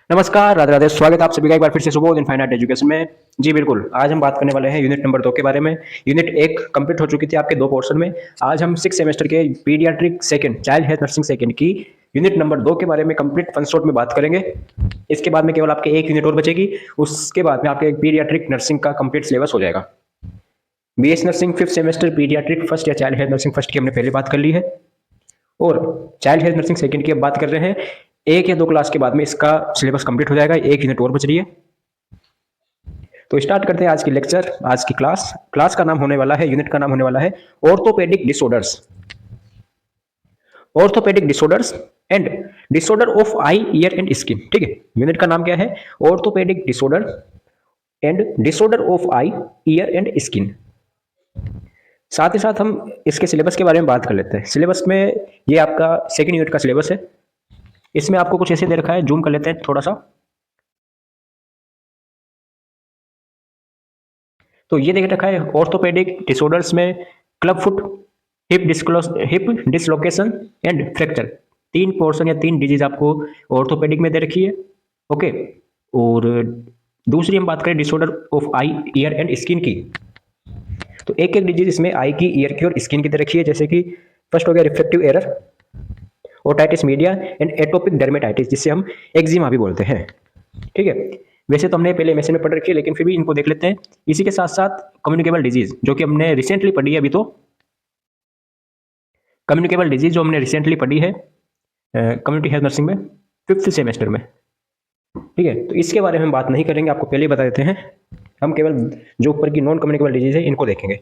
नमस्कार, राधे राधे। स्वागत है आप सभी का एक बार फिर से सुबोध इनफाइनाइट एजुकेशन में। जी बिल्कुल, आज हम बात करने वाले हैं यूनिट नंबर 2 के बारे में। यूनिट 1 कंप्लीट हो चुकी थी आपके 2 पोर्शन में। आज हम 6 सेमेस्टर के paediatric second child health nursing second की यूनिट नंबर 2 के बारे में कंप्लीट फन शॉट में बात करेंगे। इसके बाद में केवल आपके एक यूनिट और बचेगी। उसके बाद में आपके पीडियाट्रिक नर्सिंग का कंप्लीट सिलेबस हो जाएगा। BS nursing 5th semester paediatric first या चाइल्ड हेल्थ नर्सिंग फर्स्ट की हमने पहले बात कर ली है, और चाइल्ड हेल्थ नर्सिंग सेकंड की अब बात कर रहे हैं। 1 या 2 क्लास के बाद में इसका सिलेबस कंप्लीट हो जाएगा। एक यूनिट और बच रही है। तो स्टार्ट करते हैं आज की लेक्चर, आज की क्लास। क्लास का नाम होने वाला है, यूनिट का नाम होने वाला है orthopaedic disorders. Orthopaedic disorders and disorder of I, year and skin. ठीक है, यूनिट का नाम क्या है? Orthopaedic disorder and disorder of I, year and skin. साथ ही साथ हम इसके सिलेबस के बारे में बात कर लेते हैं। सिलेबस में ये आपका सेकंड यूनिट का सिलेबस है। इसमें आपको कुछ ऐसे दे रखा है, जूम कर लेते हैं थोड़ा सा। तो ये देख रखा है ऑर्थोपेडिक डिसऑर्डर्स में club foot, hip dislocation and fracture. 3 portion या 3 डिजीज आपको ऑर्थोपेडिक में दे रखी है। ओके, और दूसरी हम बात करें disorder of I, year and skin की, तो एक एक डिजीज इसमें आई की, ईयर की और स्किन की दे रखी है। जैसे कि फर्स्ट हो गया refractive error, otitis media and atopic dermatitis, जिससे हम एक्जिमा भी बोलते हैं। ठीक है, वैसे तो हमने पहले एमएसएन में पढ़ रखी है, लेकिन फिर भी इनको देख लेते हैं। इसी के साथ साथ कम्युनिकेबल डिजीज, जो कि हमने रिसेंटली पढ़ी है। अभी तो कम्युनिकेबल डिजीज जो हमने रिसेंटली पढ़ी है कम्युनिटी हेल्थ नर्सिंग में 5th सेमेस्टर में। ठीक है, तो इसके बारे में हम बात नहीं करेंगे, आपको पहले ही बता देते हैं। हम केवल जो ऊपर की नॉन कम्युनिकेबल डिजीज है इनको देखेंगे।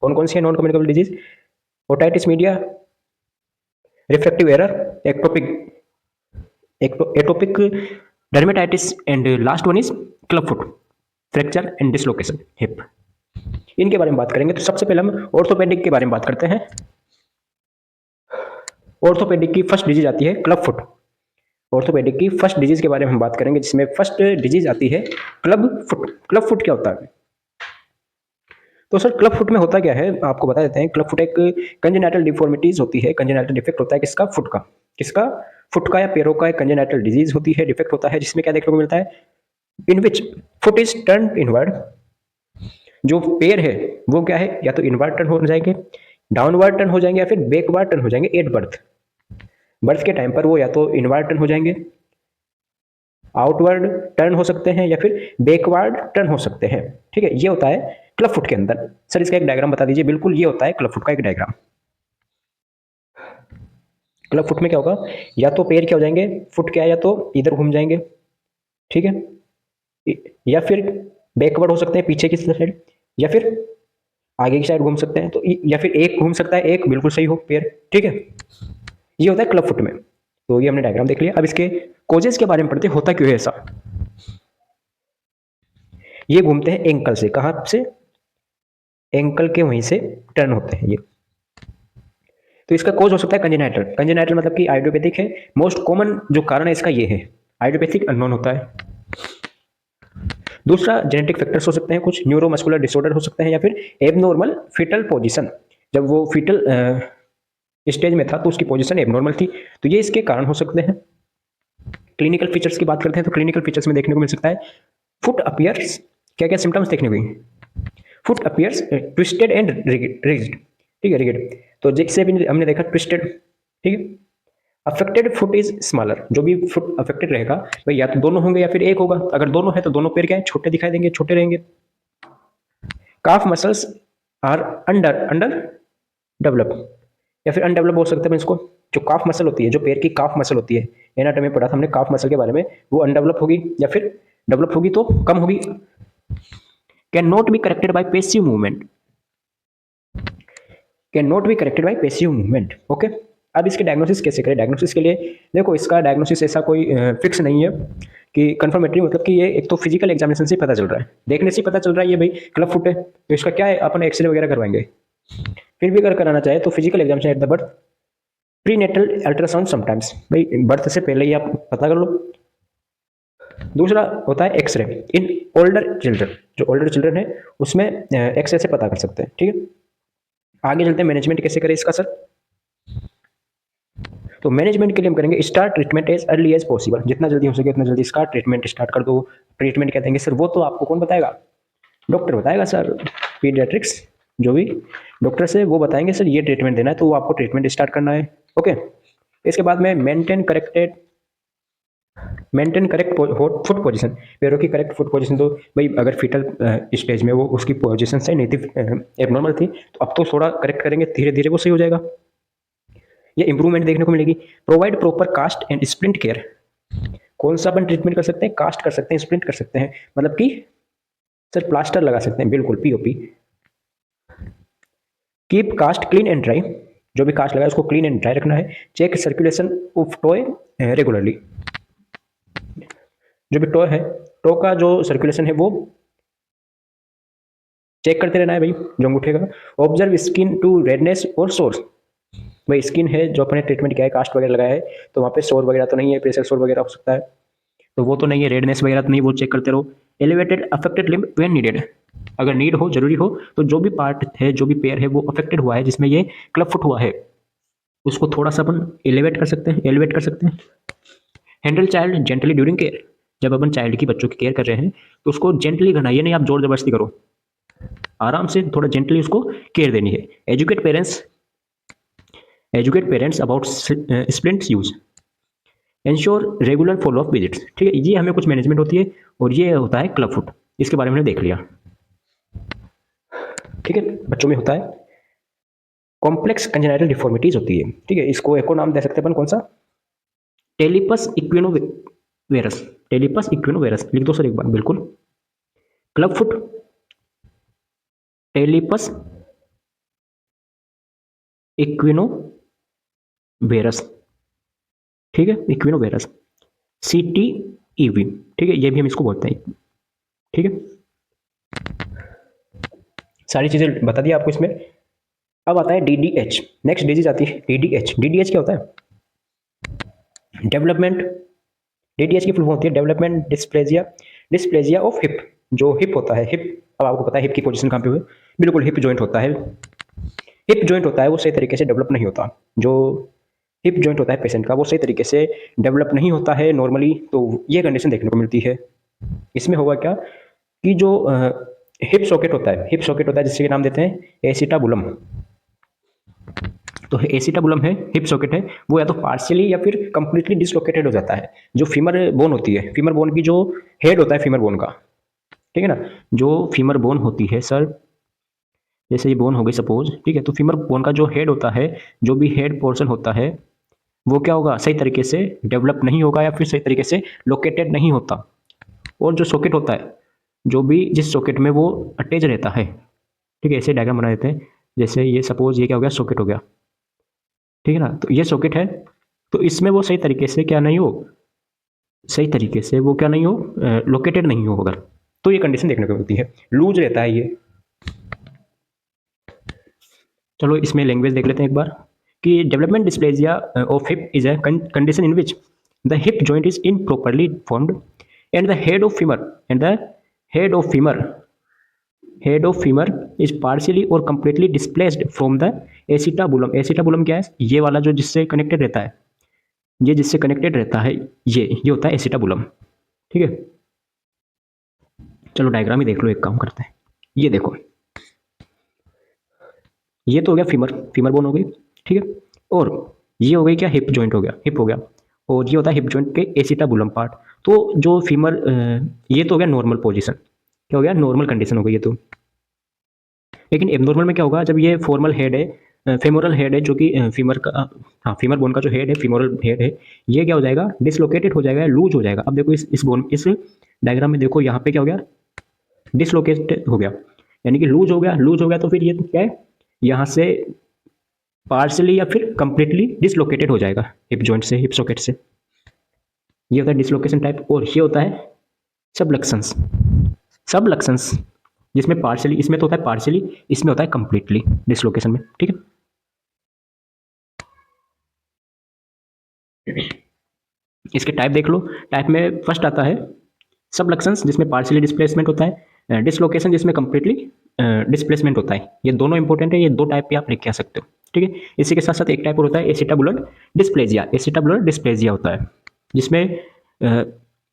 कौन कौन सी है non communicable disease? Otitis media, refractive error, atopic dermatitis and last one is club foot, fracture and dislocation hip. इनके बारे में बात करेंगे। तो सबसे पहले हम ऑर्थोपेडिक के बारे में बात करते हैं। ऑर्थोपेडिक की फर्स्ट डिजीज आती है क्लब फुट। ऑर्थोपेडिक की फर्स्ट डिजीज के बारे में हम बात करेंगे, जिसमें फर्स्ट डिजीज आती है क्लब फुट। क्लब फुट क्या होता है? तो सर क्लब फुट में होता क्या है, आपको बता देते हैं। क्लब फुट एक कंजेनाइटल डिफॉर्मिटीज होती है। कंजेनाइटल डिफेक्ट होता है किसका? फुट का। किसका? फुट का या पैरों का एक कंजेनाइटल डिजीज होती है, डिफेक्ट होता है, जिसमें क्या देखने को मिलता है? इन विच फुट इज टर्न इनवर्ड। जो पैर है वो क्या है, या तो इनवर्ड टर्न हो जाएंगे, डाउनवर्ड टर्न हो जाएंगे, या फिर बैकवर्ड टर्न हो जाएंगे एट बर्थ। बर्थ के टाइम पर वो या तो इनवर्ड टर्न हो जाएंगे, आउटवर्ड टर्न हो सकते हैं, या फिर बैकवर्ड टर्न हो सकते हैं। ठीक है, ये होता है क्लब फुट के अंदर। सर इसका एक डायग्राम बता दीजिए। बिल्कुल, ये होता है क्लब फुट का एक डायग्राम। क्लब फुट में क्या होगा, या तो पैर क्या हो जाएंगे, फुट क्या है, या तो इधर घूम जाएंगे, ठीक है, या फिर बैकवर्ड हो सकते हैं पीछे की साइड, या फिर आगे की साइड घूम सकते हैं। तो या फिर एक घूम सकता है, एक बिल्कुल सही हो पैर। ठीक है, ये होता है क्लब फुट में। तो ये हमने डायग्राम देख लिया। अब इसके कोजेस के बारे में पढ़ते, होता क्यों है ऐसा। ये घूमते हैं एंकल से। कहां से? एंकल के वहीं से टर्न होते हैं ये। तो इसका कोज हो सकता है कंजेनाइटल। कंजेनाइटल मतलब कि आइडियोपैथिक है। मोस्ट कॉमन जो कारण है इसका ये है, आइडियोपैथिक अननोन होता है। दूसरा जेनेटिक फैक्टर्स हो सकते हैं, कुछ न्यूरोमस्कुलर डिसऑर्डर हो सकते हैं, या फिर एबनॉर्मल फीटल पोजीशन। जब वो फीटल स्टेज में था तो उसकी पोजीशन एबनॉर्मल थी, तो ये इसके कारण हो सकते हैं। क्लिनिकल फीचर्स की बात करते हैं, तो क्लिनिकल फीचर्स में देखने को मिल सकता है फुट अपीयर्स। क्या क्या सिम्टम्स देखने को मिलेंगे? Foot appears twisted and rigid. ठीक है, रिजिड। तो जैसे भी हमने देखा ट्विस्टेड, ठीक है। Affected foot is smaller. जो भी फुट अफेक्टेड रहेगा भाई, या तो दोनों होंगे या फिर एक होगा। अगर दोनों है तो दोनों पैर क्या है, छोटे दिखाई देंगे, छोटे रहेंगे। Calf muscles are under under develop, या फिर अनडेवलप बोल सकते हैं इसको। जो काफ मसल होती है, जो पैर की काफ मसल होती है, एनाटॉमी में पढ़ा था हमने काफ मसल के बारे में, वो अनडेवलप होगी, या फिर डेवलप होगी तो कम होगी। Can not be corrected bye passive movement. Can not be corrected bye passive movement. Okay, अब इसके डायग्नोसिस कैसे करें? डायग्नोसिस के लिए देखो, इसका डायग्नोसिस ऐसा कोई फिक्स नहीं है कि कंफर्मेटरी, मतलब कि ये एक तो फिजिकल एग्जामिनेशन से पता चल रहा है, देखने से पता चल रहा है ये भाई क्लब फुट है, तो इसका क्या है, अपन एक्सरे वगैरह करवाएंगे। फिर भी अगर कराना चाहे तो physical examination at the birth, prenatal ultrasound sometimes, भाई बर्थ से पहले ही आप पता कर लो। दूसरा होता है एक्सरे इन ओल्डर चिल्ड्रन। जो ओल्डर चिल्ड्रन है उसमें एक्सरे से पता कर सकते हैं। ठीक है, आगे चलते हैं मैनेजमेंट कैसे करें इसका सर। तो मैनेजमेंट के लिए हम करेंगे start treatment as early as possible, जितना जल्दी हो सके उतना जल्दी इसका ट्रीटमेंट स्टार्ट कर दो। ट्रीटमेंट क्या देंगे सर, वो तो आपको कौन बताएगा, डॉक्टर बताएगा सर, पीडियाट्रिक्स जो भी डॉक्टर से वो बताएंगे सर ये ट्रीटमेंट देना है, तो वो आपको ट्रीटमेंट स्टार्ट करना है। ओके, इसके बाद में मेंटेन करेक्ट फुट पोजीशन, पैरों की करेक्ट फुट पोजीशन। तो भाई अगर फीटल स्टेज में वो उसकी पोजीशन सही नहीं थी, एबनॉर्मल थी, तो अब तो थोड़ा करेक्ट करेंगे, धीरे धीरे वो सही हो जाएगा, ये इंप्रूवमेंट देखने को मिलेगी। Provide proper cast and splint care, कौन सा अपन ट्रीटमेंट कर सकते हैं, कास्ट कर सकते हैं, स्प्लिंट कर सकते हैं, मतलब कि सर प्लास्टर लगा सकते हैं, बिल्कुल POP. Keep cast clean and dry, जो भी कास्ट लगा है उसको क्लीन एंड ड्राई रखना है। Check circulation of toe regularly, जो भी टॉय है, टॉ का जो सर्कुलेशन है वो चेक करते रहना है भाई, जो अंगूठे का। ऑब्जर्व स्किन टू रेडनेस और सोर्स, भाई स्किन है जो अपने ट्रीटमेंट किया है, कास्ट वगैरह लगाया है, तो वहाँ पे सोर वगैरह तो नहीं है, प्रेशर सोर वगैरह हो सकता है, तो वो तो नहीं है, रेडनेस वगैरह तो नहीं, वो चेक करते रहो। Elevated affected limb when needed, अगर नीड हो, जरूरी हो, तो जो भी पार्ट है, जो भी पेयर है वो अफेक्टेड हुआ है, जिसमें ये क्लब फुट हुआ है, उसको थोड़ा सा अपन एलिवेट कर सकते हैं। Handle child gently during care, जब अपन चाइल्ड की, बच्चों की केयर कर रहे हैं तो उसको जेंटली करना है, ये नहीं आप जोर जबरदस्ती करो, आराम से थोड़ा जेंटली उसको केयर देनी है। Educate parents about splints use, ensure regular follow up visits, ठीक है, ये हमें कुछ मैनेजमेंट होती है, और ये होता है क्लब फुट, इसके बारे में हमने देख लिया, ठीक है, बच्चों में होता है। कॉम्प्लेक्स कंजेनाइटल डिफॉर्मिटीज होती है, ठीक है, इसको एक और नाम दे सकते हैं अपन, कौन सा, टेलिपस इक्विनोवेरस, लिख दो सर एक बार, बिल्कुल, क्लब फुट, टेलिपस इक्विनोवेरस, ठीक है, इक्विनोवेरस, CTEV, ठीक है, ये भी हम इसको बोलते हैं, ठीक है, सारी चीजें बता दी आपको इसमें। अब आता है DDH, नेक्स्ट डिजीज आती है DDH क्या होता है, डेवलपमेंट, DDH की फुल फॉर्म होती है डेवलपमेंट डिस्प्लेजिया ऑफ हिप, जो हिप होता है, हिप, अब आपको पता है हिप की पोजीशन कहाँ पे हुई, बिल्कुल हिप जॉइंट होता है, वो सही तरीके से डेवलप नहीं होता, जो हिप जॉइंट होता है पेशेंट का, वो सही तरीके से डेवलप नहीं होता है नॉर्मली, तो ये कंडीशन देखने को मिलती है। इसमें होगा क्या कि जो हिप सॉकेट होता है, जिसके नाम देते हैं एसिटाबुलम, तो एसिटाबुलम है, हिप सॉकेट है, वो या तो पार्शियली या फिर कंप्लीटली डिसलोकेटेड हो जाता है। जो फीमर बोन होती है, फीमर बोन की जो हेड होता है फीमर बोन का, ठीक है ना, जो फीमर बोन होती है सर, जैसे ये बोन हो गई सपोज, ठीक है, तो फीमर बोन का जो हेड होता है, जो भी हेड पोर्शन होता है, वो क्या होगा, सही तरीके से डेवलप नहीं होगा, या फिर सही तरीके से लोकेटेड नहीं होता। और जो सॉकेट होता है, जो भी जिस सॉकेट में वो अटैच रहता है, ठीक है, ऐसे डायग्राम बना देते हैं, जैसे ये सपोज ये क्या हो गया, सॉकेट हो गया, ठीक है ना, तो ये सॉकेट है, तो इसमें वो सही तरीके से क्या नहीं हो, लोकेटेड नहीं हो, अगर तो ये कंडीशन देखने को मिलती है, लूज रहता है ये। चलो इसमें लैंग्वेज देख लेते हैं एक बार, कि development dysplasia of hip is a condition in which the hip joint is improperly formed and the head of femur is partially और completely displaced from the acetabulum। acetabulum क्या है, ये वाला जो जिससे कनेक्टेड रहता है, ये होता है acetabulum, ठीक है। चलो डायग्राम ही देख लो, एक काम करते हैं, ये देखो, ये तो हो गया फीमर बोन हो गई, ठीक है, और ये हो गई क्या, हिप जॉइंट हो गया, और ये होता है हिप जॉइंट के एसिटाबुलम पार्ट। तो जो फीमर, ये तो हो गया नॉर्मल पोजीशन, क्या हो गया, नॉर्मल कंडीशन हो गई ये तो। लेकिन एबनॉर्मल में क्या होगा, जब ये फॉर्मल हेड है, फेमोरल हेड है, जो कि फीमर बोन का जो हेड है, फीमोरल हेड है, ये क्या हो जाएगा, डिसलोकेटेड हो जाएगा, लूज हो जाएगा। अब देखो इस डायग्राम में देखो, यहाँ पे क्या हो गया, डिसलोकेटेड हो गया, यानी कि लूज हो गया, तो फिर ये क्या है, यहाँ से पार्शली या फिर कंप्लीटली डिसलोकेटेड हो जाएगा हिप जॉइंट से, हिप सॉकेट से, ये होता है डिसलोकेशन टाइप। और ये होता है सबलक्शंस, जिसमें पार्शियली, इसमें तो होता है पार्शियली, इसमें होता है कंप्लीटली डिसलोकेशन में, ठीक है। इसके टाइप देख लो, टाइप में फर्स्ट आता है सबलक्शंस, जिसमें पार्शियली डिस्प्लेसमेंट होता है, डिसलोकेशन जिसमें कंप्लीटली डिस्प्लेसमेंट होता है। ये दोनों इंपॉर्टेंट है, ये दो टाइप पे आप लिख के आ सकते हो, ठीक है। इसी के साथ साथ एक टाइप और होता है एसिटाबुलर डिस्प्लेजिया। एसिटाबुलर डिस्प्लेजिया होता है जिसमें अ,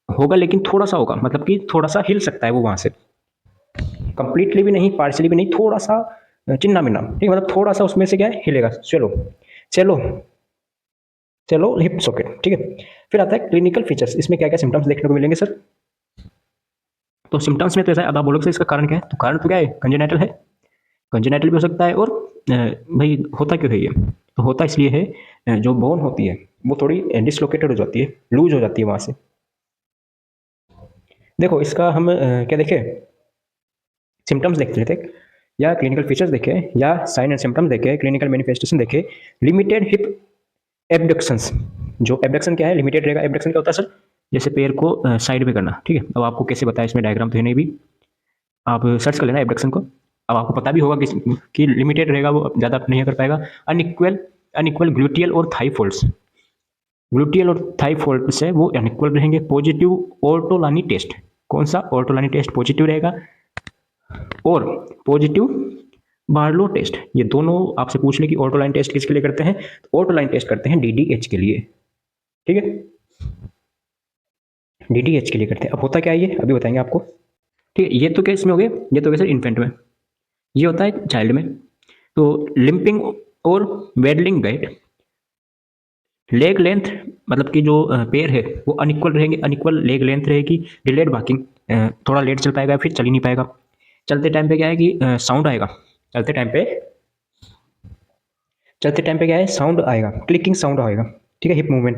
होगा लेकिन थोड़ा सा होगा, मतलब कि थोड़ा सा हिल सकता है वो वहाँ से, कंप्लीटली भी नहीं, पार्शली भी नहीं, थोड़ा सा चिन्ना मिन्ना, ठीक है, मतलब थोड़ा सा उसमें से क्या है, हिलेगा। चलो चलो चलो हिप सॉकेट, ठीक है। फिर आता है क्लिनिकल फीचर्स। इसमें क्या क्या सिम्टम्स देखने को मिलेंगे सर? तो सिम्टम्स में तो ऐसा है, अब आप बोलोगे सर इसका कारण क्या है, तो कारण तो क्या है, कंजेनाइटल है। कंजेनाइटल भी हो सकता है, और भाई होता क्यों है ये, तो होता इसलिए है जो बोन होती है वो थोड़ी डिसलोकेटेड हो जाती है, लूज हो जाती है वहाँ से। देखो इसका हम क्या देखें, सिम्टम्स देखते थे, या क्लिनिकल फीचर्स देखे, या साइन एंड सिम्टम्स देखे, क्लिनिकल मैनिफेस्टेशन देखे। लिमिटेड हिप एबडक्शंस, जो एबडक्शन क्या है, लिमिटेड रहेगा। एबडक्शन क्या होता है सर, जैसे पैर को साइड में करना, ठीक है। अब आपको कैसे बताया, इसमें डायग्राम तो है नहीं भी, आप सर्च कर लेना एबडक्शन को। अब आपको पता भी होगा कि लिमिटेड रहेगा, वो ज़्यादा नहीं कर पाएगा। अनइक्वल अनइक्वल ग्लूटियल और थाई फोल्ड्स, ग्लूटियल और थाई फोल्ड्स है वो अनइक्वल रहेंगे। पॉजिटिव ऑर्टोलानी टेस्ट, कौन सा, ऑर्टोलानी टेस्ट पॉजिटिव रहेगा। और पॉजिटिव बार्लो टेस्ट, ये दोनों आपसे पूछ ले कि ऑर्टोलाइन टेस्ट किसके लिए करते हैं, तो ऑर्टोलाइन टेस्ट करते हैं डीडीएच के लिए, ठीक है, डीडीएच के लिए करते हैं। अब होता क्या है ये अभी बताएंगे आपको, ठीक है। ये तो क्या इसमें हो गए, ये तो हो गया सर इन्फेंट में, ये होता है चाइल्ड में। तो लिंपिंग और वेडलिंग गाइड, लेग लेंथ, मतलब कि जो पैर है वो अनइक्वल रहेंगे, अनइक्वल लेग लेंथ रहेगी। डिलेड वॉकिंग, थोड़ा लेट चल पाएगा, फिर चल ही नहीं पाएगा। चलते टाइम पे क्या है कि साउंड आएगा, चलते टाइम पे, चलते टाइम पे क्या है, साउंड आएगा, क्लिकिंग साउंड आएगा, ठीक है, हिप मूवमेंट,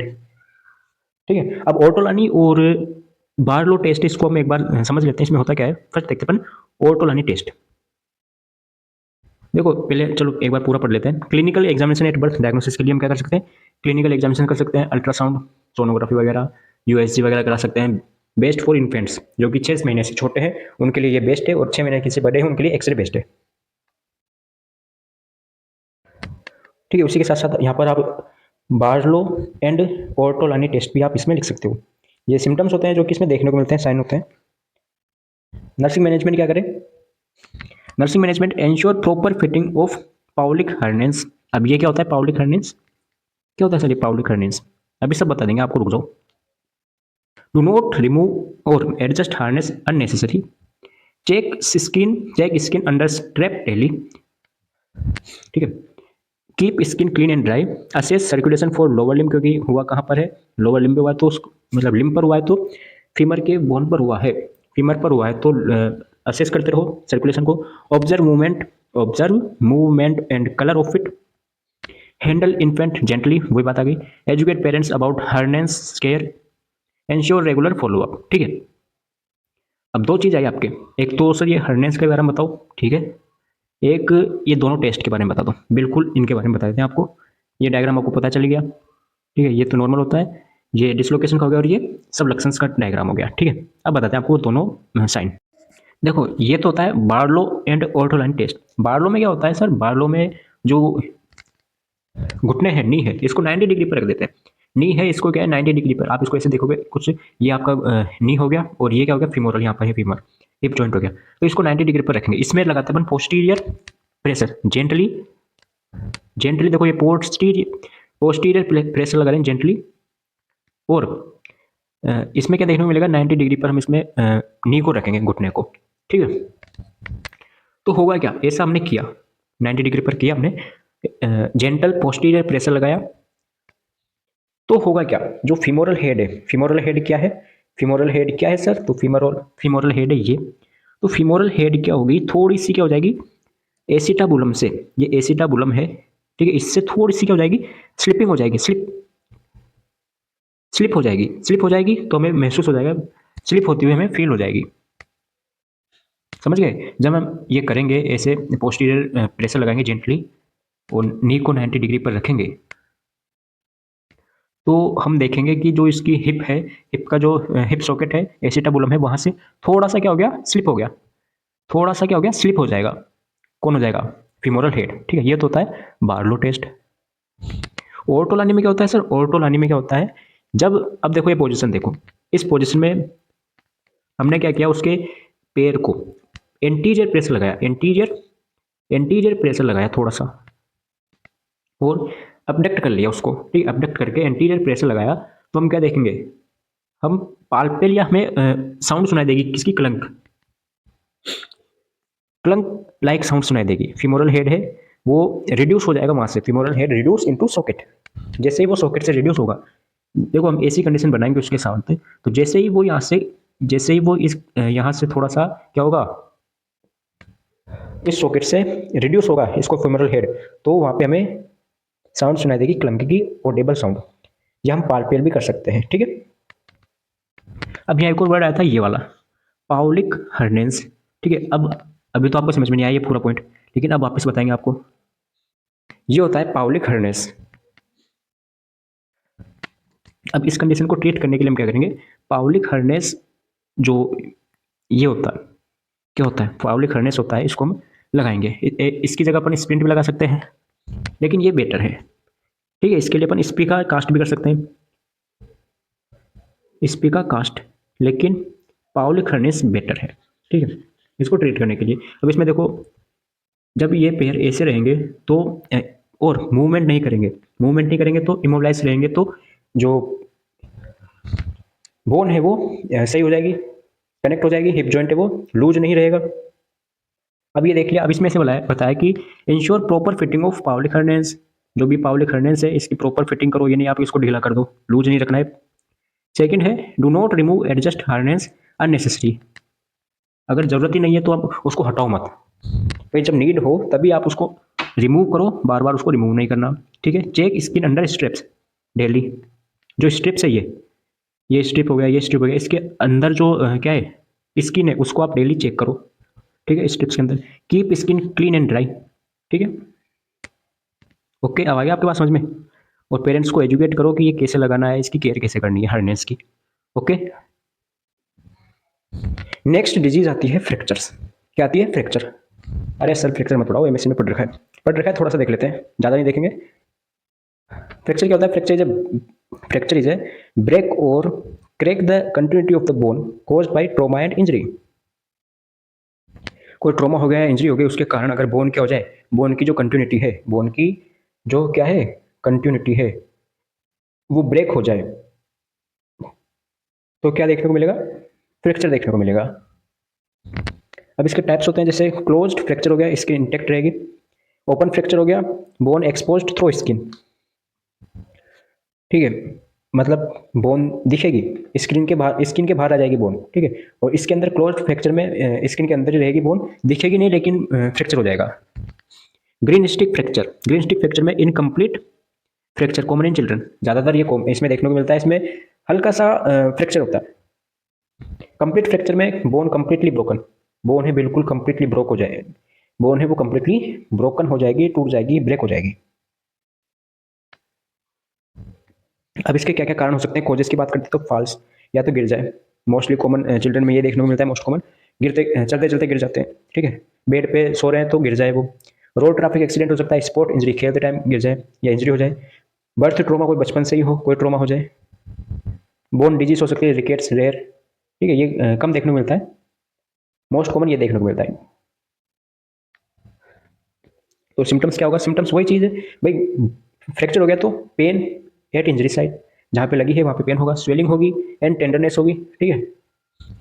ठीक है। अब ऑर्टोलानी और बार्लो टेस्ट, इसको हम एक बार समझ लेते हैं, इसमें होता क्या है। फर्स्ट देखते हैं अपन ऑर्टोलानी टेस्ट। देखो पहले चलो एक बार पूरा पढ़ लेते हैं। Clinical examination at birth, diagnosis के लिए हम क्या कर सकते हैं, क्लिनिकल एग्जामिनेशन कर सकते हैं, अल्ट्रासाउंड, सोनोग्राफी वगैरह, यूएसजी वगैरह करा सकते हैं। बेस्ट फॉर इन्फेंट्स, जो कि 6 महीने से छोटे हैं उनके लिए ये बेस्ट है, और 6 महीने से बड़े हैं उनके लिए एक्सरे बेस्ट है, ठीक है। उसी के साथ साथ यहाँ पर आप बार्लो एंड ऑर्टोलानी टेस्ट भी आप इसमें लिख सकते हो। ये सिम्टम्स होते हैं जो कि इसमें देखने को मिलते हैं, साइन होते हैं। नर्सिंग मैनेजमेंट क्या करें, nursing management ensure proper fitting of Pavlik harness. अब ये क्या होता है पाउलिक हार्नेस, क्या होता है सर ये पाउलिक हार्नेस, अभी सब बता देंगे आपको, रुक जाओ। डू नॉट रिमूव और adjust harness unnecessary. Check skin under strap daily, ठीक है। Keep skin clean and dry. Assess circulation for lower limb, क्योंकि हुआ कहाँ पर है, लोअर लिम्ब पे हुआ है, तो मतलब लिम्ब पर हुआ है, तो फीमर के बोन पर हुआ है, फीमर पर हुआ है, तो असेस करते रहो सर्कुलेशन को। Observe movement and colour of it. Handle infant gently, वही बात आ गई। Educate parents about harness care, ensure regular follow up, ठीक है। अब दो चीज़ आई आपके, एक तो सर ये हार्नेस के बारे में बताओ, ठीक है, एक ये दोनों टेस्ट के बारे में बता दो, बिल्कुल इनके बारे में बता देते हैं आपको। ये डायग्राम आपको पता चल गया, ठीक है, ये तो नॉर्मल होता है, ये डिसलोकेशन का हो गया, और ये सब लक्षण का डायग्राम हो गया, ठीक है। अब बताते हैं आपको दोनों साइन। देखो ये तो होता है बार्लो एंड ऑर्टोलाइन टेस्ट। बार्लो में क्या होता है सर, बार्लो में जो घुटने हैं, नी है, इसको 90 डिग्री पर रख देते हैं। नी है, इसको क्या है 90 डिग्री पर, आप इसको ऐसे देखोगे कुछ, ये आपका नी हो गया, और ये क्या हो गया फीमोरल, यहाँ पर है फीमर, हिप जॉइंट हो गया, तो इसको 90 डिग्री पर रखेंगे। इसमें लगाते हैं अपन पोस्टीरियर प्रेशर, जेंटली, जेंटली देखो ये पोस्टीरियर प्रेशर लगा रहे हैं जेंटली। और इसमें क्या देखने को मिलेगा, 90 डिग्री पर हम इसमें नी को रखेंगे, घुटने को, ठीक है। तो होगा क्या, ऐसा हमने किया, 90 डिग्री पर किया हमने, जेंटल पोस्टीरियर प्रेशर लगाया, तो होगा क्या, जो फीमोरल हेड है, फीमोरल हेड क्या है, फीमोरल हेड क्या है सर, तो फीमोरल हेड है ये। तो फीमोरल हेड क्या होगी, थोड़ी सी क्या हो जाएगी, एसिटाबुलम से, ये एसिटाबुलम है, ठीक है, इससे थोड़ी सी क्या हो जाएगी, स्लिपिंग हो जाएगी, स्लिप हो जाएगी, स्लिप हो जाएगी, तो हमें महसूस हो जाएगा, स्लिप होती हुई हमें फील हो जाएगी, समझ गए। जब हम ये करेंगे ऐसे, पोस्टीरियर प्रेशर लगाएंगे जेंटली, और नी को 90 डिग्री पर रखेंगे, तो हम देखेंगे कि जो इसकी हिप है, हिप का जो हिप सॉकेट है, एसिटाबुलम है, वहां से थोड़ा सा क्या हो गया, स्लिप हो गया, थोड़ा सा क्या हो गया, स्लिप हो जाएगा, कौन हो जाएगा, फीमोरल हेड, ठीक है। ये तो होता है बार्लो टेस्ट। ऑर्टोलानी में क्या होता है सर, ऑर्टोलानी में क्या होता है, जब, अब देखो ये पोजीशन देखो, इस पोजीशन में हमने क्या किया, उसके पैर को एंटीरियर प्रेशर लगाया, एंटीरियर प्रेशर लगाया थोड़ा सा, और अपडक्ट कर लिया उसको, ठीक, अपडक्ट करके एंटीरियर प्रेशर लगाया, तो हम क्या देखेंगे, हम पाल्पेल या हमें साउंड सुनाई देगी किसकी, क्लंक, क्लंक लाइक साउंड सुनाई देगी। फीमोरल हेड है वो रिड्यूस हो जाएगा वहां से, femoral head reduce into socket. जैसे ही वो सॉकेट से रिड्यूस होगा, देखो हम एसी कंडीशन बनाएंगे उसके साथ, तो जैसे ही वो यहाँ से, जैसे ही वो इस यहाँ से थोड़ा सा क्या होगा, इस सॉकेट से रिड्यूस होगा इसको फीमोरल हेड, तो वहाँ पे हमें साउंड सुनाई देगी क्लंक की, ऑडिबल साउंड। यह हम पाल्पेल भी कर सकते हैं, ठीक है। अब यहाँ एक और वर्ड आया था ये वाला, पाउलिक हर्नेंस, ठीक है। अब अभी तो आपको समझ में नहीं आया ये पूरा पॉइंट, लेकिन अब वापस बताएंगे आपको। ये होता है पाउलिक हर्नेंस। अब इस कंडीशन को ट्रीट करने के लिए हम क्या करेंगे, पाउलिक हर्नेंस जो ये होता है, क्या होता है, पाउलिक हर्नेंस होता है, इसको हम लगाएंगे। इसकी जगह अपन स्प्लिंट भी लगा सकते हैं, लेकिन ये बेटर है, ठीक है। इसके लिए अपन स्पी का कास्ट भी कर सकते हैं, स्पी का कास्ट, लेकिन पाउलिक हर्नेंस बेटर है, ठीक है, इसको ट्रीट करने के लिए। अब इसमें देखो, जब ये पेयर ऐसे रहेंगे तो और मूवमेंट नहीं करेंगे, मूवमेंट नहीं करेंगे तो इमोबिलाइज रहेंगे, तो जो बोन है वो सही हो जाएगी, कनेक्ट हो जाएगी, हिप जॉइंट है वो लूज नहीं रहेगा। अब ये देख लिया। अब इसमें से बताया कि इंश्योर प्रॉपर फिटिंग ऑफ पाउलिक हर्नेंस, जो भी पाउलिक हर्नेंस है इसकी प्रॉपर फिटिंग करो, ये नहीं आप इसको ढीला कर दो, लूज नहीं रखना है। सेकंड है do not remove adjust harness unnecessary, अगर जरूरत ही नहीं है तो आप उसको हटाओ मत, फिर जब नीड हो तभी आप उसको रिमूव करो, बार बार उसको रिमूव नहीं करना, ठीक है। Check skin under strips daily, जो स्ट्रिप्स है ये स्ट्रिप हो गया, ये स्ट्रिप हो गया, इसके अंदर जो क्या है स्किन है उसको आप डेली चेक करो, ठीक है, स्ट्रिप्स के अंदर। Keep skin clean and dry, ठीक है। ओके, अब आ गया आपके पास समझ में। और पेरेंट्स को एजुकेट करो कि ये कैसे लगाना है, इसकी केयर कैसे करनी है हार्नेस की। ओके, नेक्स्ट डिजीज आती है फ्रैक्चर्स। क्या आती है, फ्रैक्चर। अरे सर फ्रैक्चर मत पढ़ाओ, एमएससी में पढ़ रखा है, थोड़ा सा देख लेते हैं, ज़्यादा नहीं देखेंगे। फ्रैक्चर क्या होता है, फ्रैक्चर इज ए ब्रेक और crack the continuity of the bone caused by trauma and injury. कोई ट्रॉमा हो गया है, इंजरी हो गई, उसके कारण अगर बोन क्या हो जाए, बोन की जो कंटिन्यूटी है, बोन की जो क्या है कंटिन्यूटी है, वो ब्रेक हो जाए, तो क्या देखने को मिलेगा, फ्रैक्चर देखने को मिलेगा। अब इसके टाइप्स होते हैं, जैसे क्लोज्ड फ्रैक्चर हो गया, स्किन इंटेक्ट रहेगी। ओपन फ्रैक्चर हो गया, बोन एक्सपोज्ड थ्रू स्किन, ठीक है, मतलब बोन दिखेगी, स्किन के बाहर आ जाएगी बोन, ठीक है। और इसके अंदर क्लोज्ड फ्रैक्चर में स्किन के अंदर ही रहेगी बोन, दिखेगी नहीं लेकिन फ्रैक्चर हो जाएगा। ग्रीन स्टिक फ्रैक्चर में incomplete fracture common in children, ज़्यादातर ये इसमें देखने को मिलता है, इसमें हल्का सा फ्रैक्चर होता है। कंप्लीट फ्रैक्चर में बोन कंप्लीटली ब्रोकन, बोन है बिल्कुल कंप्लीटली ब्रोक हो जाए, बोन है वो कंप्लीटली ब्रोकन हो जाएगी, टूट जाएगी, ब्रेक हो जाएगी। अब इसके क्या क्या कारण हो सकते हैं, कोजेस की बात करते हैं तो फॉल्स, या तो गिर जाए, मोस्टली कॉमन चिल्ड्रन में ये देखने को मिलता है, मोस्ट कॉमन गिरते चलते चलते गिर जाते हैं, ठीक है, बेड पे सो रहे हैं तो गिर जाए वो। रोड ट्रैफिक एक्सीडेंट हो सकता है, स्पोर्ट इंजरी, खेलते टाइम गिर जाए या इंजरी हो जाए। बर्थ ट्रोमा, कोई बचपन से ही हो कोई ट्रोमा हो जाए। बोन डिजीज हो सकती है, रिकेट्स रेयर, ठीक है, ये कम देखने को मिलता है, मोस्ट कॉमन ये देखने को मिलता है। तो सिम्टम्स क्या होगा, सिम्टम्स वही चीज़ है भाई, फ्रैक्चर हो गया तो पेन एट इंजरी साइड, जहाँ पे लगी है वहाँ पे पेन होगा, स्वेलिंग होगी एंड टेंडरनेस होगी, ठीक है,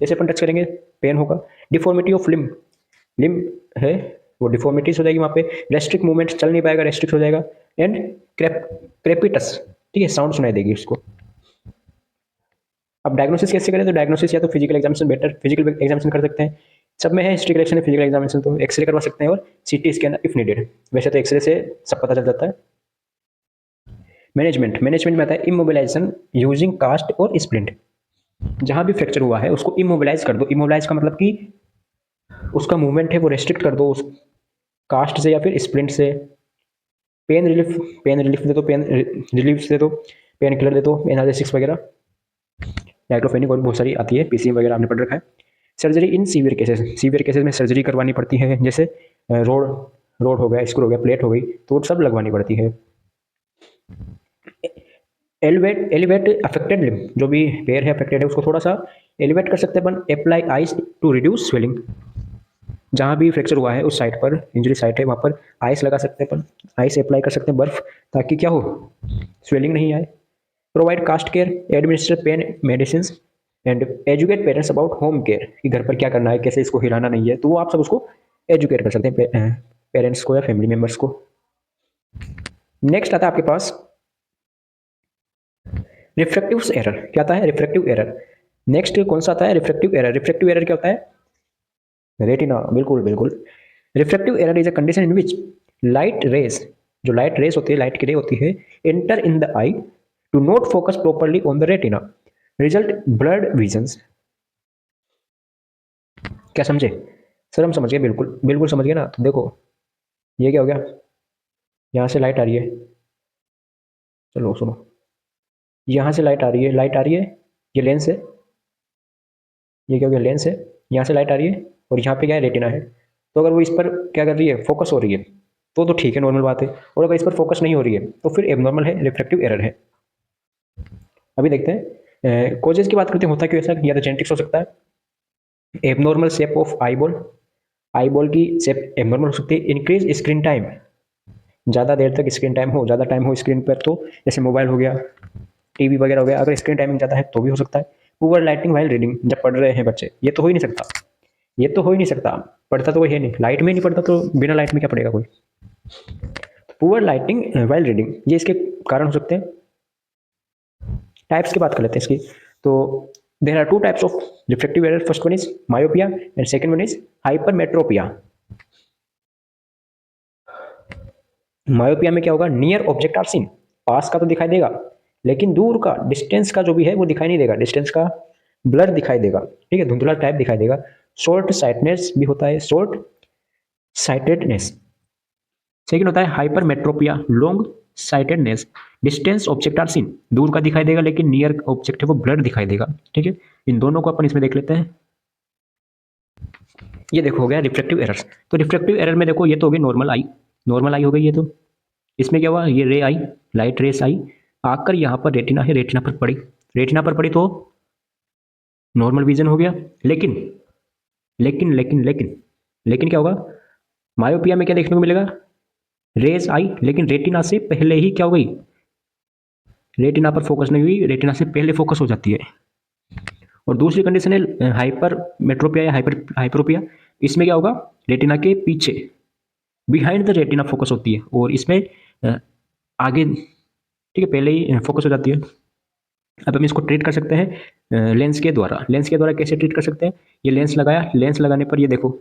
जैसे अपन टच करेंगे पेन होगा। डिफॉर्मिटी ऑफ लिम है वो डिफॉर्मिटीज हो जाएगी वहाँ पे, रेस्ट्रिक्ट मूवमेंट, चल नहीं पाएगा, रेस्ट्रिक्ट हो जाएगा। एंड क्रेपिटस, ठीक है, साउंड सुनाई देगी उसको। अब डायग्नोसिस कैसे करें, तो डायग्नोसिस या तो physical examination, better physical examination कर सकते हैं, सब में है हिस्ट्री कलेक्शन है, फिजिकल एग्जामिनेशन तो एक्सरे करवा सकते हैं और सीटी स्कैन इफ नीडेड, वैसे तो एक्सरे से सब पता चल जाता है। मैनेजमेंट में आता है इमोबिलाइजेशन यूजिंग कास्ट और स्प्लिंट, जहां भी फ्रैक्चर हुआ है उसको इमोबिलाइज कर दो, इमोबिलाइज का मतलब कि उसका मूवमेंट है वो रेस्ट्रिक्ट कर दो, उस कास्ट से या फिर स्प्लिंट से। पेन रिलीफ दे दो, पेन किलर दे दो, एनालिसिक्स वगैरह, डाइक्लोफेनिक और बहुत सारी आती है, पीसीएम वगैरह आपने पढ़ रखा है। सर्जरी इन सीवियर केसेस में सर्जरी करवानी पड़ती है, जैसे रोड हो गया, स्क्रू हो गया, प्लेट हो गई, तो वो सब लगवानी पड़ती है। एलिवेट अफेक्टेड लिम, जो भी पैर है अफेक्टेड है उसको थोड़ा सा एलिवेट कर सकते हैं अपन, apply ice to reduce swelling, जहाँ भी फ्रैक्चर हुआ है उस साइड पर, इंजरी साइट है, वहाँ पर आइस लगा सकते हैं अपन, आइस अप्लाई कर सकते हैं, बर्फ, ताकि क्या हो, स्वेलिंग नहीं आए। Provide cast care, administer pain medicine and educate parents about home care, कि घर पर क्या करना है, कैसे इसको हिलाना नहीं है, तो वो आप सब उसको एजुकेट कर सकते हैं पेरेंट्स को या फैमिली मेम्बर्स को। नेक्स्ट आता है आपके पास रिफ्रैक्टिव एरर। क्या आता है? Refractive error. नेक्स्ट कौन सा आता है? Refractive error. रिफ्रैक्टिव एरर क्या होता है? रेटिना, बिल्कुल बिल्कुल। Refractive error is a condition in which light rays, जो लाइट रेज होती है, लाइट की रे होती है, enter in the eye to not focus properly on the retina, result blurred visions. क्या समझे? सर हम समझ गए, बिल्कुल बिल्कुल समझ गए ना। तो देखो ये क्या हो गया, यहाँ से लाइट आ रही है, चलो सुनो, यहाँ से लाइट आ रही है, लाइट आ रही है, ये लेंस है, ये क्या हो गया, लेंस है, यहाँ से लाइट आ रही है, और यहाँ पे क्या है, रेटिना है। तो अगर वो इस पर क्या कर रही है, फोकस हो रही है, तो ठीक है, नॉर्मल बात है। और अगर इस पर फोकस नहीं हो रही है तो फिर एबनॉर्मल है, रिफ्रैक्टिव एरर है। अभी देखते हैं कॉजेज की बात करते हैं, होता क्यों ऐसा, या तो जेनेटिक्स हो सकता है, abnormal shape of eyeball, eyeball की शेप एबनॉर्मल हो सकती है, इंक्रीज स्क्रीन टाइम, ज़्यादा देर तक स्क्रीन टाइम हो, ज़्यादा टाइम हो स्क्रीन पर, तो जैसे मोबाइल हो गया, टीवी वगैरह हो गया, अगर स्क्रीन टाइमिंग ज़्यादा है तो भी हो सकता है। पुअर लाइटिंग वाइल रीडिंग, जब पढ़ रहे हैं बच्चे, ये तो हो ही नहीं सकता, ये तो हो ही नहीं सकता, पढ़ता तो कोई है नहीं, लाइट में नहीं पढ़ता तो बिना लाइट में क्या पढ़ेगा कोई। पुअर लाइटिंग वाइल रीडिंग, ये इसके कारण हो सकते हैं। टाइप्स की बात कर लेते हैं इसकी। तो there are two types of reflective error, first one is myopia and second one is hypermetropia. Myopia में क्या होगा, नियर ऑब्जेक्ट आर सीन, पास का तो दिखाई देगा लेकिन दूर का, डिस्टेंस का जो भी है वो दिखाई नहीं देगा, डिस्टेंस का ब्लर दिखाई देगा, ठीक है, धुंधला टाइप दिखाई देगा। शॉर्ट साइटनेस भी होता है, शॉर्ट साइटेडनेस। सेकंड होता है hypermetropia, long sightedness, distance object are seen, दूर का दिखाई देगा लेकिन नियर ऑब्जेक्ट है वो ब्लर दिखाई देगा, ठीक है। इन दोनों को अपन इसमें देख लेते हैं। ये देखो हो गया रिफ्लेक्टिव एरर्स। तो रिफ्लेक्टिव एरर में देखो, ये तो हो गई नॉर्मल आई, नॉर्मल आई हो गई ये तो। इसमें क्या हुआ, ये रे आई, लाइट रेस आई, आकर यहाँ पर रेटिना है, रेटिना पर पड़ी, रेटिना पर पड़ी तो नॉर्मल विजन हो गया। लेकिन लेकिन लेकिन लेकिन लेकिन क्या होगा, मायोपिया में क्या देखने को मिलेगा, रेज आई लेकिन रेटिना से पहले ही क्या हो गई, रेटिना पर फोकस नहीं हुई, रेटिना से पहले फोकस हो जाती है। और दूसरी कंडीशन है हाइपर मेट्रोपिया या हाइपरोपिया, इसमें क्या होगा, रेटिना के पीछे, बिहाइंड द रेटिना फोकस होती है, और इसमें आगे, ठीक है, पहले ही फोकस हो जाती है। अब हम इसको ट्रीट कर सकते हैं लेंस के द्वारा। लेंस के द्वारा कैसे ट्रीट कर सकते हैं, ये लेंस लगाया, लेंस लगाने पर ये देखो,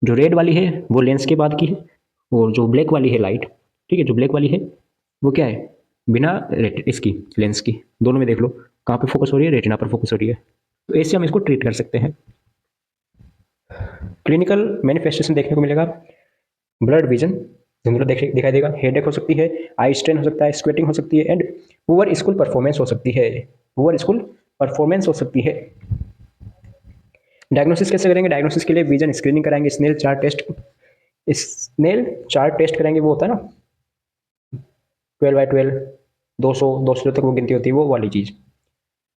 जो रेड वाली है वो लेंस के बाद की है, और जो ब्लैक वाली है लाइट, ठीक है, जो ब्लैक वाली है वो क्या है, बिना इसकी लेंस की, दोनों में देख लो कहाँ पे फोकस हो रही है, रेटिना पर फोकस हो रही है। तो ऐसे हम इसको ट्रीट कर सकते हैं। क्लिनिकल मैनिफेस्टेशन देखने को मिलेगा, ब्लड विजन, धुंधला दिखाई देगा, हेडेक हो सकती है, आई स्ट्रेन हो सकता है, स्वेटिंग हो सकती है, एंड पुअर स्कूल परफॉर्मेंस हो सकती है, पुअर स्कूल परफॉर्मेंस हो सकती है। डायग्नोसिस कैसे करेंगे, डायग्नोसिस के लिए विजन स्क्रीनिंग कराएंगे, Snellen chart test, Snellen chart test कराएंगे, वो होता है ना 12x12, 200 तक वो गिनती होती है, वो वाली चीज़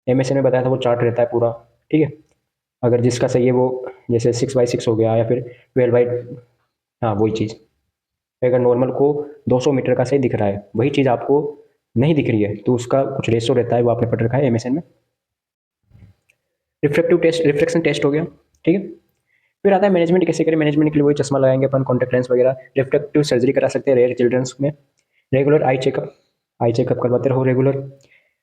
एमएसएन में बताया था, वो चार्ट रहता है पूरा, ठीक है। अगर जिसका सही है वो, जैसे 6x6 हो गया, या फिर 12 बाई, हाँ वही चीज़। अगर नॉर्मल को 200 मीटर का सही दिख रहा है, वही चीज़ आपको नहीं दिख रही है, तो उसका कुछ रेशो रहता है, वो आपने पढ़ रखा है एमएसएन में। रिफ्लेक्टिव टेस्ट, रिफ्लेक्शन टेस्ट हो गया, ठीक है। फिर आता है मैनेजमेंट कैसे करें, मैनेजमेंट के लिए वही चश्मा लगाएंगे अपन, कॉन्टैक्ट लेंस वगैरह, रिफ्लेक्टिव सर्जरी करा सकते हैं रेयर चिल्ड्रंस में, रेगुलर आई चेकअप करवाते रहो रेगुलर।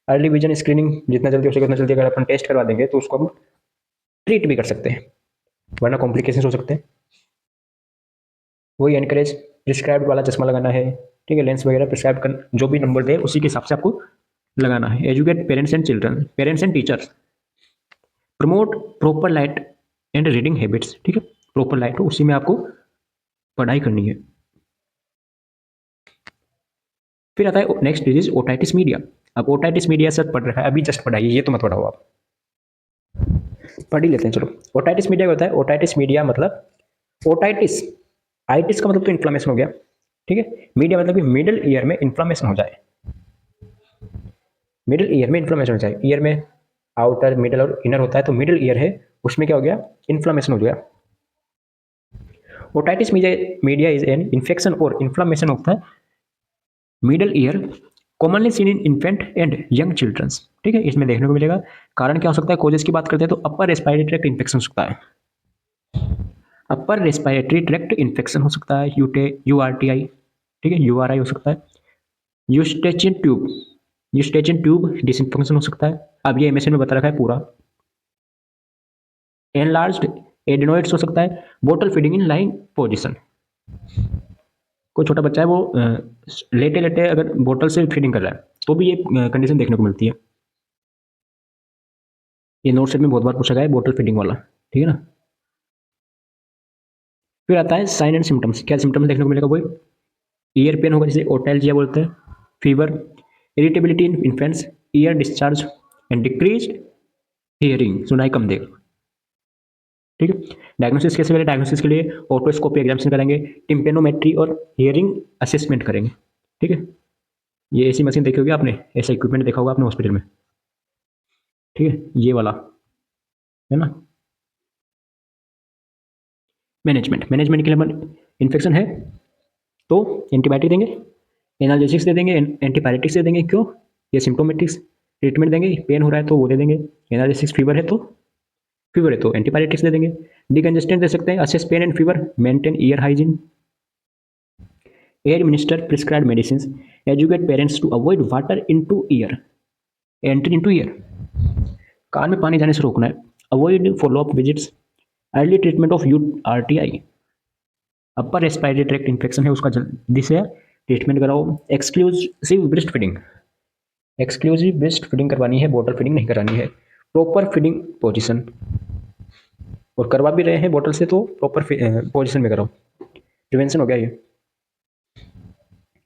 अर्ली विजन स्क्रीनिंग, जितना जल्दी हो सके उतना जल्दी अगर अपन टेस्ट करवा देंगे तो उसको हम ट्रीट भी कर सकते हैं, वरना कॉम्प्लिकेशन हो सकते हैं। वही एनकरेज, प्रिस्क्राइब्ड वाला चश्मा लगाना है, ठीक है, लेंस वगैरह प्रिस्क्राइब कर, जो भी नंबर दे उसी के हिसाब से आपको लगाना है। Educate parents and children, parents and teachers, promote proper light and reading habits, ठीक है, प्रॉपर लाइट हो उसी में आपको पढ़ाई करनी है। फिर आता है नेक्स्ट डिजीज ओटाइटिस मीडिया। अब ओटाइटिस मीडिया सर पढ़ रखा है, अभी जस्ट पढ़ाइए, ये तो मत पढ़ाओ आप, पढ़ ही लेते हैं चलो। ओटाइटिस मीडिया क्या होता है, ओटाइटिस मीडिया मतलब, ओटाइटिस, आइटिस का मतलब तो इन्फ्लामेशन हो गया, ठीक है, मीडिया मतलब कि मिडिल ईयर में इन्फ्लामेशन हो जाए, मिडिल ईयर में इन्फ्लामेशन हो जाए, ईयर में आउटर मिडिल और इनर होता है, तो मिडिल ईयर है उसमें क्या हो गया, इन्फ्लामेशन हो गया। Otitis media is an infection और inflammation of the middle ear commonly seen in infant and young childrens. ठीक है, इसमें देखने को मिलेगा। कारण क्या हो सकता है, कोजेस की बात करते हैं तो अपर रेस्पिरेटरी ट्रैक्ट इन्फेक्शन हो सकता है, अपर रेस्पिरेटरी ट्रैक्ट इन्फेक्शन हो सकता है, URTI, ठीक है, URI हो सकता है, यूस्टेचिन ट्यूब डिसइंफेक्शन हो सकता है। अब ये एमएसएन में बता रखा है पूरा। एनलार्ज्ड एडेनोइड्स हो सकता है, बोटल फीडिंग इन लाइंग पोजिशन, कोई छोटा बच्चा है वो लेटे लेटे अगर बोतल से फीडिंग कर रहा है तो भी ये कंडीशन देखने को मिलती है। ये नोट सेट में बहुत बार पूछा गया है बोतल फीडिंग वाला, ठीक है ना। फिर आता है साइन एंड सिम्टम्स। क्या सिम्टम्स देखने को मिलेगा, वो ईयर पेन होगा जिसे ओटैल्जिया बोलते हैं, fever, irritability in infants, year discharge and decrease hearing, सुनाई कम देगा। ठीक है, डायग्नोसिस कैसे करें, डायग्नोसिस के लिए ऑटोस्कोपी एग्जामिनेशन करेंगे, टिम्पेनोमेट्री और हियरिंग असेसमेंट करेंगे। ठीक है, ये ऐसी मशीन देखी होगी आपने, ऐसा इक्विपमेंट देखा होगा आपने हॉस्पिटल में, ठीक है, ये वाला है ना। मैनेजमेंट के लिए इन्फेक्शन है तो एंटीबायोटिक देंगे, एनाल्जेसिक्स दे देंगे, एंटीपायरेटिक्स दे देंगे। क्यों, ये सिम्टोमेटिक्स ट्रीटमेंट देंगे, पेन हो रहा है तो वो दे देंगे एनाल्जेसिक्स, फीवर है तो एंटीपायरेटिक्स दे देंगे, डिकंजेस्टेंट दे सकते हैं, assess pain and fever, maintain ear hygiene, administer prescribed medicines, educate parents to avoid water into ear, entry into ear, कान में पानी जाने से रोकना है, avoid follow up visits, early treatment of URTI, upper respiratory tract infection है उसका जल्दी से ट्रीटमेंट कराओ, एक्सक्लूसिव ब्रेस्ट फीडिंग करवानी है, बॉटल फीडिंग नहीं करानी है, प्रॉपर फीडिंग पोजिशन, और करवा भी रहे हैं बॉटल से तो प्रॉपर पोजिशन में कराओ, प्रिवेंशन हो गया ये।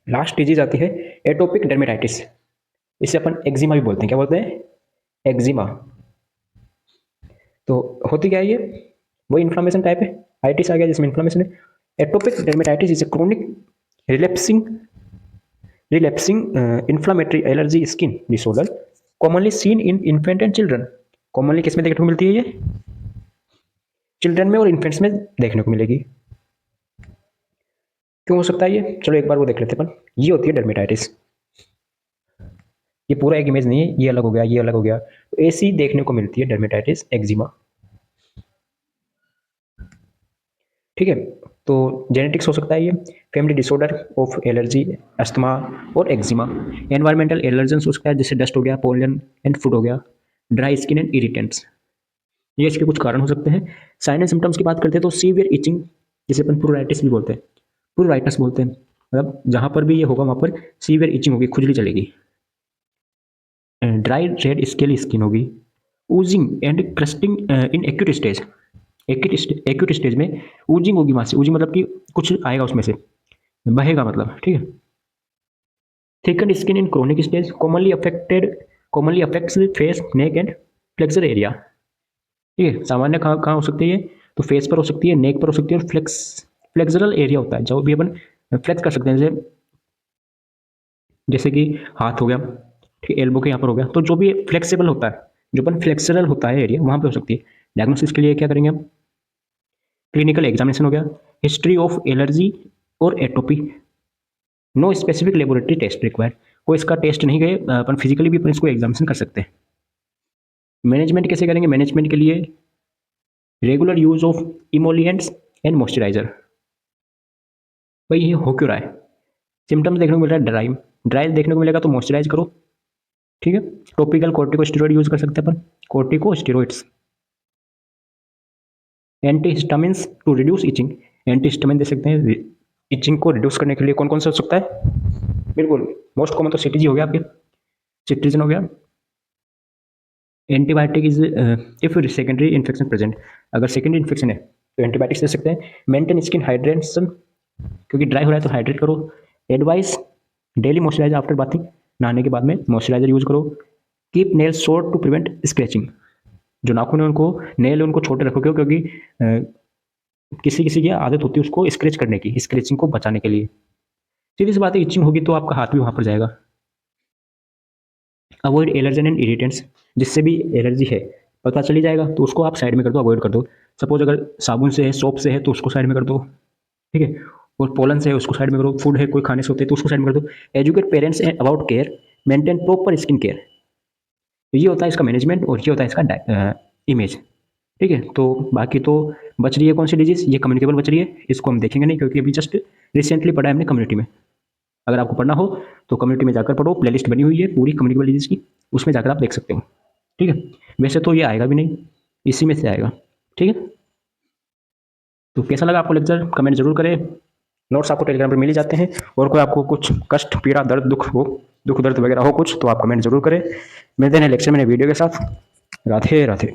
लास्ट डिजीज आती है एटोपिक डर्मेटाइटिस, इसे अपन एक्जिमा भी बोलते हैं। क्या बोलते हैं, एक्जिमा। तो होती क्या है ये, वो इन्फ्लामेशन टाइप है, आइटिस आ गया जिसमें इन्फ्लामेशन है। Atopic dermatitis is a chronic relapsing inflammatory allergy skin disorder commonly seen in infant and children. Commonly किस में देखने को मिलती है, ये चिल्ड्रन में और इन्फेंट्स में देखने को मिलेगी। क्यों हो सकता है ये, चलो एक बार वो देख लेते हैं अपन। ये होती है डर्मेटाइटिस, ये पूरा एक इमेज नहीं है, ये अलग हो गया, ये अलग हो गया, तो ऐसी देखने को मिलती है डर्मेटाइटिस एक्जिमा। ठीक है, तो जेनेटिक्स हो सकता है ये, family disorder of allergy, asthma और एक्जिमा, एनवायरमेंटल एलर्जेंस हो सकता है जैसे डस्ट हो गया, पोलन एंड फूड हो गया, ड्राई स्किन एंड इरिटेंट्स, ये इसके कुछ कारण हो सकते हैं। साइन एंड सिम्टम्स की बात करते हैं तो सीवियर इचिंग, जिसे अपन प्रूराइटिस भी बोलते हैं, प्रूराइटिस बोलते हैं, मतलब जहाँ पर भी ये होगा वहाँ पर सीवियर इचिंग होगी, खुजली चलेगी, ड्राई रेड स्केली स्किन होगी, oozing and crusting in acute stage, acute stage में ऊजिंग होगी वहाँ से, ऊजिंग मतलब कि कुछ आएगा उसमें से, बहेगा मतलब, ठीक है। Thicken skin in chronic stage, commonly affects face, neck and flexor area. ठीक है, सामान्य कहाँ हो सकती है ये, तो फेस पर हो सकती है, नेक पर हो सकती है, और फ्लेक्सरल एरिया होता है जो भी अपन फ्लेक्स कर सकते हैं, जैसे कि हाथ हो गया, ठीक, एल्बो के यहाँ पर हो गया, तो जो भी फ्लेक्सिबल होता है, जो अपन फ्लेक्सरल होता है एरिया, वहाँ पे हो सकती है। डायग्नोसिस के लिए क्या करेंगे हम, क्लिनिकल एग्जामिनेशन हो गया, हिस्ट्री ऑफ एलर्जी और atopy, no specific laboratory test required, कोई इसका टेस्ट नहीं गए, अपन फिजिकली भी अपन इसको एग्जामिनेशन कर सकते हैं। मैनेजमेंट कैसे करेंगे, मैनेजमेंट के लिए regular use of emollients and moisturiser. भाई ये हो क्यों रहा है, सिम्टम्स देखने को मिल रहा है ड्राई देखने को मिलेगा तो मॉइस्चराइज करो, ठीक है। टॉपिकल कोर्टिकोस्टेरॉइड यूज कर सकते हैं अपन, corticosteroids, antihistamines to reduce itching, antihistamine दे सकते हैं इचिंग को रिड्यूस करने के लिए। कौन कौन सा हो सकता है, बिल्कुल मोस्ट कॉमन तो सिटीजी हो गया, आपके सिट्रीजन हो गया। Antibiotic is if secondary infection present, अगर सेकेंडरी इन्फेक्शन है तो एंटीबायोटिक्स दे सकते हैं। मेंटेन स्किन हाइड्रेशन, क्योंकि ड्राई हो रहा है तो हाइड्रेट करो। Advise daily moisturiser after bathing, नहाने के बाद में मॉइस्चराइजर यूज करो। Keep nails short to prevent scratching, जो नाखून है उनको, नेल उनको छोटे रखो, क्योंकि किसी किसी की आदत होती है उसको स्क्रैच करने की, स्क्रैचिंग को बचाने के लिए। सीधी सी बात है, इचिंग होगी तो आपका हाथ भी वहाँ पर जाएगा। अवॉइड एलर्जन एंड इरिटेंट्स, जिससे भी एलर्जी है पता चली जाएगा तो उसको आप साइड में कर दो, अवॉइड कर दो। सपोज अगर साबुन से है, सोप से है, तो उसको साइड में कर दो, ठीक है। और पोलन से है उसको साइड में करो, फूड है कोई खाने से होते हैं तो उसको साइड में कर दो। Educate parents about care, maintain proper skin care. ये होता है इसका मैनेजमेंट और ये होता है इसका इमेज। ठीक है। तो बाकी तो बच रही है कौन सी डिजीज, ये कम्युनिकेबल बच रही है, इसको हम देखेंगे नहीं क्योंकि अभी जस्ट रिसेंटली पढ़ा है हमने कम्युनिटी में। अगर आपको पढ़ना हो तो कम्युनिटी में जाकर पढ़ो, प्लेलिस्ट बनी हुई है पूरी कम्युनिकेबल डिजीज की, उसमें जाकर आप देख सकते हो। ठीक है। वैसे तो ये आएगा भी नहीं, इसी में से आएगा। ठीक है। तो कैसा लगा आपको लेक्चर, कमेंट जरूर करें। नोट्स आपको टेलीग्राम पर मिल ही जाते हैं। और कोई आपको कुछ कष्ट पीड़ा दर्द दुख हो, दुख दर्द वगैरह हो कुछ, तो आप कमेंट जरूर करें। मिलते हैं लेक्चर में वीडियो के साथ। राधे राधे।